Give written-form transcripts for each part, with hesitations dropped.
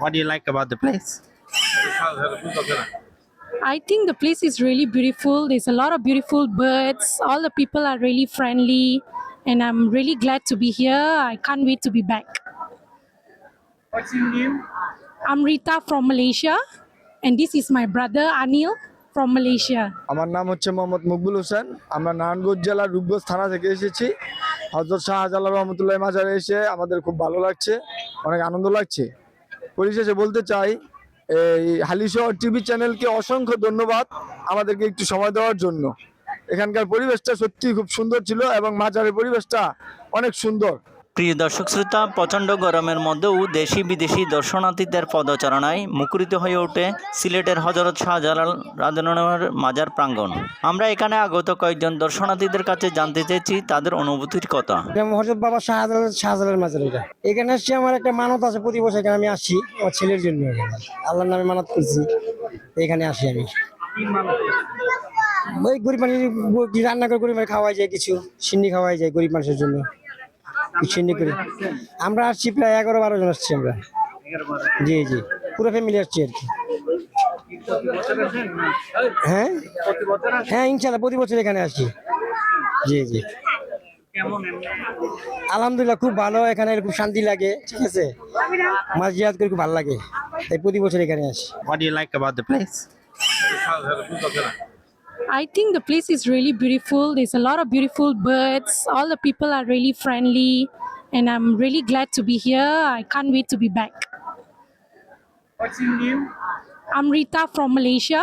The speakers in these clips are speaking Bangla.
What do you like about the place? I think the place is really beautiful. There's a lot of beautiful birds. All the people are really friendly, and I'm really glad to be here. I can't wait to be back. What's your name? I'm Rita from Malaysia, and this is my brother Anil from Malaysia. আমার নাম হচ্ছে মোহাম্মদ মকবুল হোসেন। আমরা নারায়ণগঞ্জ জেলার রূপগঞ্জ থানা থেকে এসেছি। হযরত শাহজালাল রহমতুল্লাহ মাজারে এসে আমাদের খুব ভালো লাগছে, অনেক আনন্দ লাগছে। পরিশেষে বলতে চাই, এই হালিশহর টিভি চ্যানেলকে অসংখ্য ধন্যবাদ আমাদেরকে একটু সময় দেওয়ার জন্য। এখানকার পরিবেশটা সত্যি খুব সুন্দর ছিল এবং মাজারের পরিবেশটা অনেক সুন্দর। প্রিয় দর্শক শ্রোতা, প্রচণ্ড গরমের মধ্যেও দেশি বিদেশি দর্শনার্থীদের পদচারণায় মুখরিত হয়ে ওঠে সিলেটের হযরত শাহজালাল রাদিয়াল্লাহু মাজার প্রাঙ্গণ। আমরা এখানে আগত কয়েকজন দর্শনার্থীদের কাছে জানতে চেয়েছি তাদের অনুভূতির কথা। হযরত বাবা শাহজালাল মাজার, এখানে আসছি আমার একটা মানত আছে, প্রতি বছর এখানে আমি আসি আমার ছেলের জন্য। আল্লাহর নামে মানত করছি, এখানে আসি আমি। ওই গরিব মানুষ রান্না করে গরিব খাওয়াই যায়, কিছু সিন্নি খাওয়াই যায় গরিব মানুষের জন্য। আমরা আসছি প্রায় 11-12 জন আসছি আমরা। জি জি, পুরো ফ্যামিলি আসছি আর কি। হ্যাঁ হ্যাঁ, ইনশাল্লাহ প্রতি বছর এখানে আসি। জি জি, আলহামদুলিল্লাহ খুব ভালো, এখানে খুব শান্তি লাগে। ঠিক আছে, মাছ জিয়ারত করে খুব ভালো লাগে, তাই প্রতি বছর এখানে আসি। What do you like about the place? I think the place is really beautiful. There's a lot of beautiful birds. All the people are really friendly, and I'm really glad to be here. I can't wait to be back. What's your name? I'm Rita from Malaysia,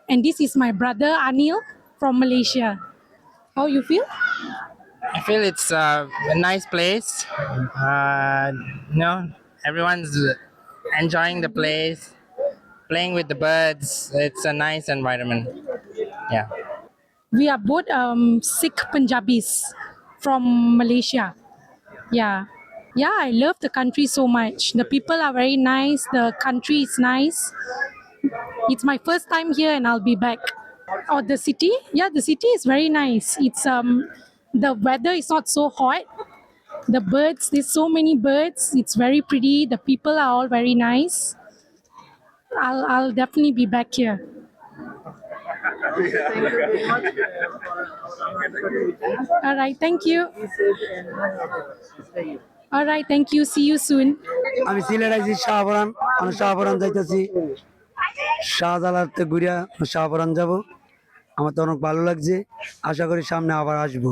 and this is my brother Anil from Malaysia. How you feel? I feel it's a nice place. Everyone's enjoying the place, playing with the birds. It's a nice environment. Yeah. We are both Sikh Punjabis from Malaysia. Yeah, I love the country so much. The people are very nice. The country is nice. It's my first time here, and I'll be back. Oh, the city? Yeah, the city is very nice. It's the weather is not so hot. The birds, there's so many birds. It's very pretty. The people are all very nice. I'll definitely be back here. All right, thank you. All right, thank you. See you soon. আমি সিলেট আইছি শাহপরান, আমি শাহপরান যাইতেছি। শাহজালালতে ঘুরিয়া শাহপরান যাব। আমার তো অনেক ভালো লাগছে, আশা করি সামনে আবার আসবো।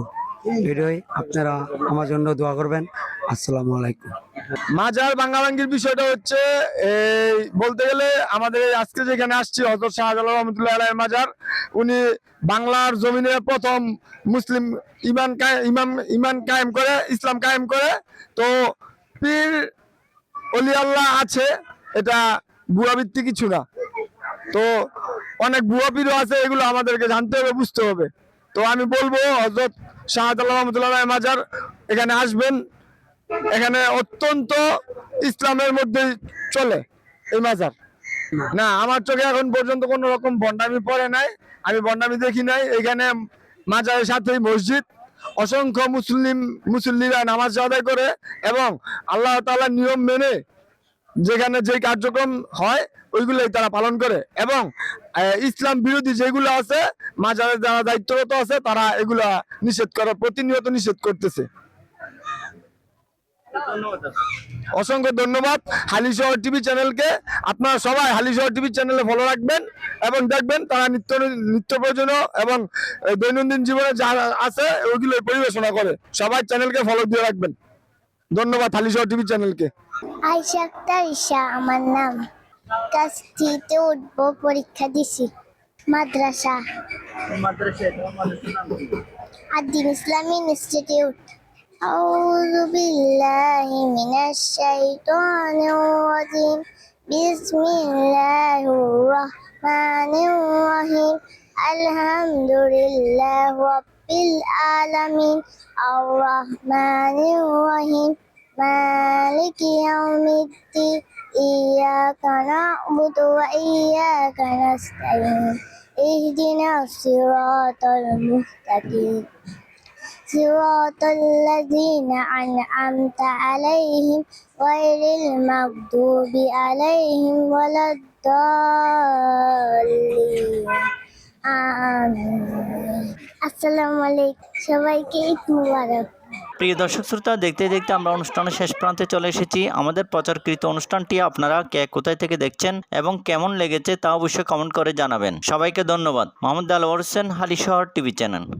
এটাই, আপনারা আমার জন্য দোয়া করবেন। আসসালামু আলাইকুম। মাজার ভাঙ্গাভাঙ্গির বিষয়টা হচ্ছে, এই বলতে গেলে আমাদের আজকে যেখানে আসছি হযরত শাহজালাল রহমতুল্লাহ আলাইহির মাজার, উনি বাংলার জমিনে প্রথম মুসলিম ইমান কায়েম করে, ইসলাম কায়েম করে। তো পীর অলি আল্লাহ আছে, এটা ভুয়া ভিত্তি কিছু না। তো অনেক ভুয়া পীরও আছে, এগুলো আমাদেরকে জানতে হবে, বুঝতে হবে। তো আমি বলবো হযরত শাহজালাল রহমতুল্লাহ আলাইহির মাজার এখানে আসবেন। এখানে অত্যন্ত ইসলামের মধ্যে চলে এই মাজার। না, আমার চোখে এখন পর্যন্ত কোনো রকম ভণ্ডামি পড়ে নাই, আমি ভণ্ডামি দেখি নাই। এখানে মাজারের সাথেই মসজিদ, অসংখ্য মুসল্লিরা নামাজ আদায় করে এবং আল্লাহ তাআলার নিয়ম মেনে যেখানে যে কার্যক্রম হয় ওইগুলোই তারা পালন করে। এবং ইসলাম বিরোধী যেগুলো আছে, মাজারের যারা দায়িত্বরত আছে, তারা এগুলা প্রতিনিয়ত নিষেধ করতেছে। অসংখ্য ধন্যবাদ হালিশহর টিভি চ্যানেলকে। আপনারা সবাই হালিশহর টিভি চ্যানেলে ফলো রাখবেন এবং দেখবেন তারা নিত্য প্রয়োজনীয় এবং দৈনন্দিন জীবনে যা আছে ওইগুলো পরিবেশনা করে। সবাই চ্যানেলকে ফলো দিয়ে রাখবেন। ধন্যবাদ হালিশহর টিভি চ্যানেলকে। আয়েশা আক্তার ঈশা আমার নাম। ক্লাস 3 তে উঠবো, পরীক্ষা দিছি। মাদ্রাসা আদ্দিন ইসলামী ইনস্টিটিউট। আউযু বিল্লাহি মিনাশ শাইতানির রাজিম। বিসমিল্লাহির রাহমানির রাহিম। আলহামদুলিল্লাহি রাব্বিল আলামিন। আর রাহমানির রাহিম। মালিকি ইয়াউমিদ্দিন। ইয়াকা না'বুদু ওয়া ইয়াকা নাস্তাঈন। ইহদিনাস সিরাতাল মুস্তাকিম। صراط الذين أنعمت عليهم غير المغضوب عليهم ولا الضالين آمين আসসালামু আলাইকুম সবাইকে ঈদ মুবারক প্রিয় দর্শক শ্রোতা, দেখতে দেখতে আমরা অনুষ্ঠানের শেষ প্রান্তে চলে এসেছি। আমাদের প্রচারকৃত অনুষ্ঠানটি আপনারা কে কোথায় থেকে দেখছেন এবং কেমন লেগেছে তা অবশ্যই কমেন্ট করে জানাবেন। সবাইকে ধন্যবাদ। Mohammad Alwar Hossain, Halishahar TV channel.